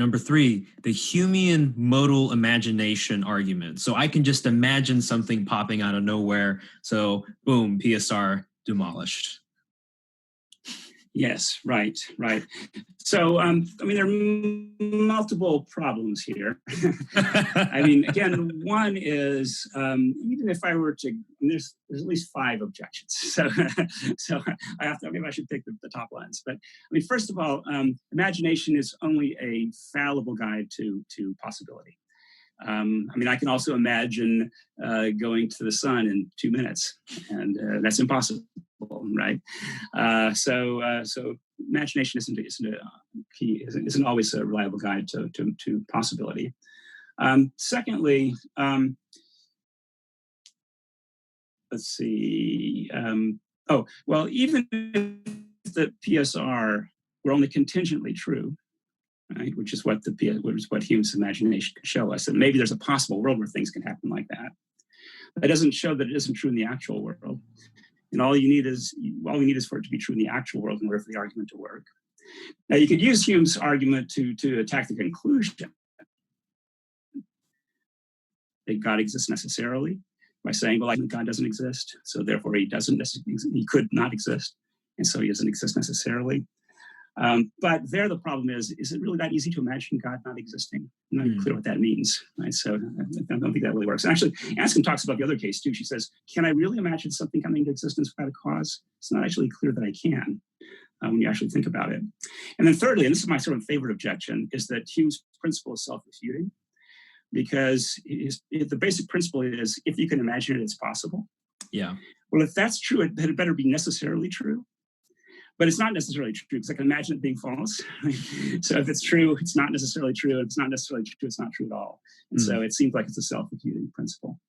number 3, the Humean modal imagination argument. So I can just imagine something popping out of nowhere. So boom, PSR demolished. Yes, right. So, I mean, there are multiple problems here. I mean, again, one is even if I were to, there's at least 5 objections. So I have to, maybe I should pick the top ones. But I mean, first of all, imagination is only a fallible guide to possibility. I mean, I can also imagine going to the sun in 2 minutes, and that's impossible, right? So imagination isn't always a reliable guide to possibility. Secondly, let's see. Even if the PSR were only contingently true, right, which is what Hume's imagination can show us, that maybe there's a possible world where things can happen like that. That doesn't show that it isn't true in the actual world. And all we need is for it to be true in the actual world in order for the argument to work. Now, you could use Hume's argument to attack the conclusion that God exists necessarily by saying, well, God doesn't exist, so therefore he could not exist, and so he doesn't exist necessarily. But there, the problem is it really that easy to imagine God not existing? I'm not even clear what that means, right? So I don't think that really works. And actually, Anscombe talks about the other case too. She says, can I really imagine something coming into existence without a cause? It's not actually clear that I can when you actually think about it. And then thirdly, and this is my sort of favorite objection, is that Hume's principle is self-refuting, because the basic principle is if you can imagine it, it's possible. Yeah. Well, if that's true, it had better be necessarily true. But it's not necessarily true because I can imagine it being false. So if it's true, it's not necessarily true. If it's not necessarily true, it's not true at all. And so it seems like it's a self-refuting principle.